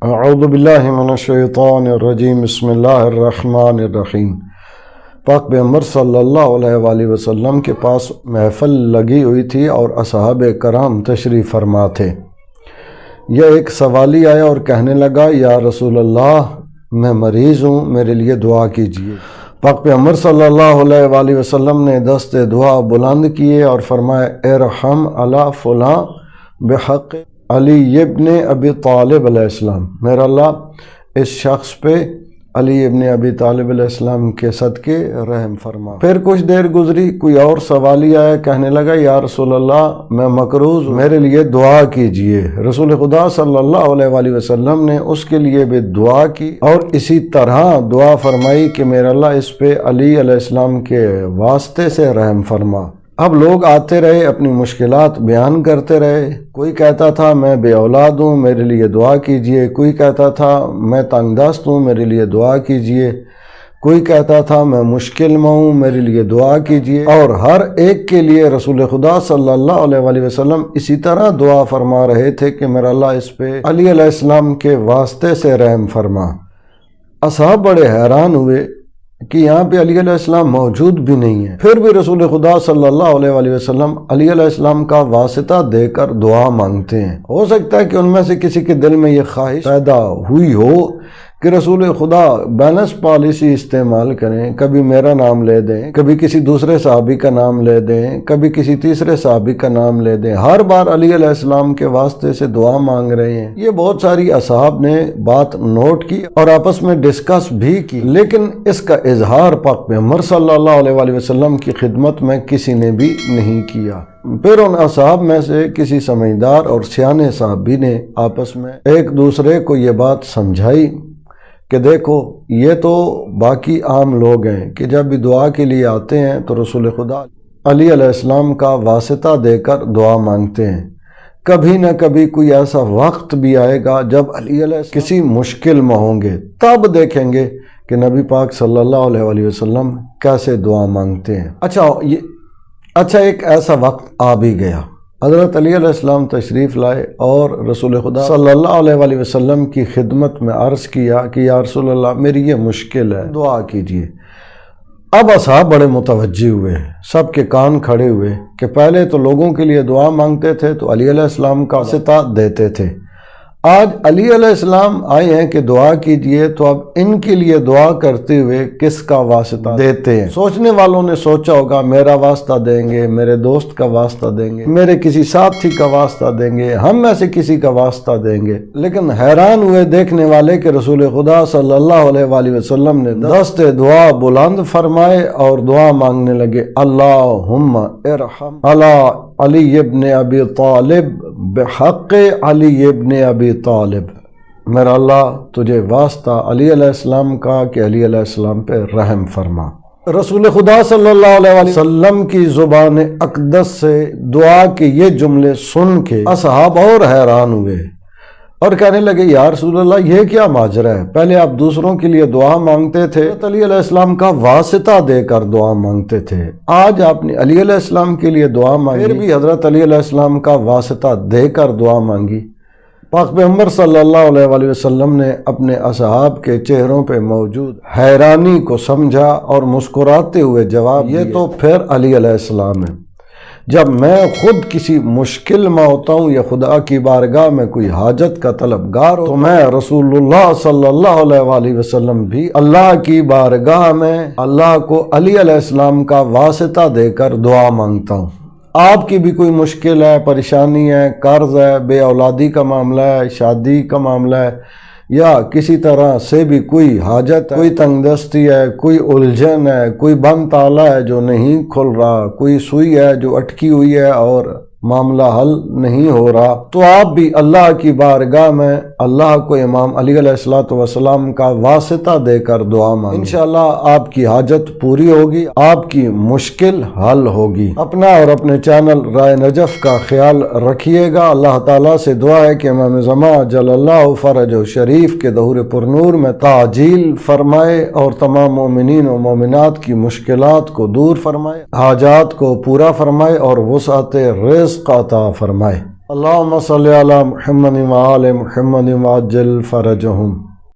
اعوذ باللہ من الشیطان الرجیم بسم اللہ الرحمن الرحیم۔ پاک پیغمبر صلی اللہ علیہ وآلہ وسلم کے پاس محفل لگی ہوئی تھی اور اصحاب کرام تشریف فرما تھے۔ یہ ایک سوالی آیا اور کہنے لگا، یا رسول اللہ میں مریض ہوں، میرے لیے دعا کیجیے۔ پاک پیغمبر صلی اللہ علیہ وآلہ وسلم نے دست دعا بلند کیے اور فرمایا، ارحم علی فلاں بحق علی ابن ابی طالب علیہ السلام، میرا اللہ اس شخص پہ علی ابن ابی طالب علیہ السلام کے صدقے رحم فرما۔ پھر کچھ دیر گزری، کوئی اور سوالی آیا، کہنے لگا، یا رسول اللہ میں مقروض، میرے لیے دعا کیجئے۔ رسول خدا صلی اللہ علیہ وآلہ وسلم نے اس کے لیے بھی دعا کی اور اسی طرح دعا فرمائی کہ میرا اللہ اس پہ علی علیہ السلام کے واسطے سے رحم فرما۔ اب لوگ آتے رہے، اپنی مشکلات بیان کرتے رہے۔ کوئی کہتا تھا میں بے اولاد ہوں، میرے لیے دعا کیجئے۔ کوئی کہتا تھا میں تنگ دست ہوں، میرے لیے دعا کیجئے۔ کوئی کہتا تھا میں مشکل میں ہوں، میرے لیے دعا کیجئے۔ اور ہر ایک کے لیے رسول خدا صلی اللہ علیہ وآلہ وسلم اسی طرح دعا فرما رہے تھے کہ میرا اللہ اس پہ علی علیہ السلام کے واسطے سے رحم فرما۔ اصحاب بڑے حیران ہوئے کہ یہاں پہ علی علیہ السلام موجود بھی نہیں ہے، پھر بھی رسول خدا صلی اللہ علیہ وآلہ وسلم علی علیہ السلام کا واسطہ دے کر دعا مانگتے ہیں۔ ہو سکتا ہے کہ ان میں سے کسی کے دل میں یہ خواہش پیدا ہوئی ہو کہ رسول خدا بیلنس پالیسی استعمال کریں، کبھی میرا نام لے دیں، کبھی کسی دوسرے صحابی کا نام لے دیں، کبھی کسی تیسرے صحابی کا نام لے دیں، ہر بار علی علیہ السلام کے واسطے سے دعا مانگ رہے ہیں۔ یہ بہت ساری اصحاب نے بات نوٹ کی اور آپس میں ڈسکس بھی کی، لیکن اس کا اظہار پاک پیغمبر صلی اللہ علیہ وآلہ وسلم کی خدمت میں کسی نے بھی نہیں کیا۔ پھر ان اصحاب میں سے کسی سمجھدار اور سیانے صحابی نے آپس میں ایک دوسرے کو یہ بات سمجھائی کہ دیکھو یہ تو باقی عام لوگ ہیں کہ جب بھی دعا کے لیے آتے ہیں تو رسول خدا علی علیہ السلام کا واسطہ دے کر دعا مانگتے ہیں۔ کبھی نہ کبھی کوئی ایسا وقت بھی آئے گا جب علی علیہ السلام کسی مشکل میں ہوں گے، تب دیکھیں گے کہ نبی پاک صلی اللہ علیہ وآلہ وسلم کیسے دعا مانگتے ہیں۔ اچھا ایک ایسا وقت آ بھی گیا، حضرت علی علیہ السلام تشریف لائے اور رسول خدا صلی اللہ علیہ وآلہ وسلم کی خدمت میں عرض کیا کہ یا رسول اللہ میری یہ مشکل ہے، دعا کیجیے۔ اب اصحاب بڑے متوجہ ہوئے، سب کے کان کھڑے ہوئے کہ پہلے تو لوگوں کے لیے دعا مانگتے تھے تو علی علیہ السلام کا واسطہ دیتے تھے، آج علی علیہ السلام آئے ہیں کہ دعا کیجئے، تو اب ان کے لیے دعا کرتے ہوئے کس کا واسطہ دیتے ہیں؟ سوچنے والوں نے سوچا ہوگا میرا واسطہ دیں گے، میرے دوست کا واسطہ دیں گے، میرے کسی ساتھی کا واسطہ دیں گے، ہم میں سے کسی کا واسطہ دیں گے، لیکن حیران ہوئے دیکھنے والے کہ رسول خدا صلی اللہ علیہ وآلہ وسلم نے دست دعا بلند فرمائے اور دعا مانگنے لگے، اللہم ارحم علی ابن ابی طالب بحق علی ابن ابی طالب، میرا اللہ تجھے واسطہ علی علیہ السلام کا کہ علی علیہ السلام پہ رحم فرما۔ رسول خدا صلی اللہ علیہ وسلم کی زبان اقدس سے دعا کے یہ جملے سن کے اصحاب اور حیران ہوئے اور کہنے لگے، یا رسول اللہ یہ کیا ماجرا ہے؟ پہلے آپ دوسروں کے لیے دعا مانگتے تھے، علی علیہ السلام کا واسطہ دے کر دعا مانگتے تھے، آج آپ نے علی علیہ السلام کے لیے دعا مانگی، پھر بھی حضرت علی علیہ السلام کا واسطہ دے کر دعا مانگی۔ پاک پیغمبر صلی اللہ علیہ وآلہ وسلم نے اپنے اصحاب کے چہروں پہ موجود حیرانی کو سمجھا اور مسکراتے ہوئے جواب یہ تو پھر علی علیہ السلام ہے۔ جب میں خود کسی مشکل میں ہوتا ہوں یا خدا کی بارگاہ میں کوئی حاجت کا طلبگار ہوں تو میں رسول اللہ صلی اللہ علیہ وآلہ وسلم بھی اللہ کی بارگاہ میں اللہ کو علی علیہ السلام کا واسطہ دے کر دعا مانگتا ہوں۔ آپ کی بھی کوئی مشکل ہے، پریشانی ہے، قرض ہے، بے اولادی کا معاملہ ہے، شادی کا معاملہ ہے، یا کسی طرح سے بھی کوئی حاجت ہے، کوئی تنگ دستی ہے، کوئی الجھن ہے، کوئی بند تالا ہے جو نہیں کھل رہا، کوئی سوئی ہے جو اٹکی ہوئی ہے اور معاملہ حل نہیں ہو رہا، تو آپ بھی اللہ کی بارگاہ میں اللہ کو امام علی علیہ السلام کا واسطہ دے کر دعا مانگیں، انشاءاللہ آپ کی حاجت پوری ہوگی، آپ کی مشکل حل ہوگی۔ اپنا اور اپنے چینل رائے نجف کا خیال رکھیے گا۔ اللہ تعالیٰ سے دعا ہے کہ امام زمان جل اللہ فرج شریف کے ظہور پرنور میں تعجیل فرمائے اور تمام مومنین و مومنات کی مشکلات کو دور فرمائے، حاجات کو پورا فرمائے اور وسعت رزق عطا فرمائے۔ اللہم صلی علی محمد و آل محمد وعجل فرجہم۔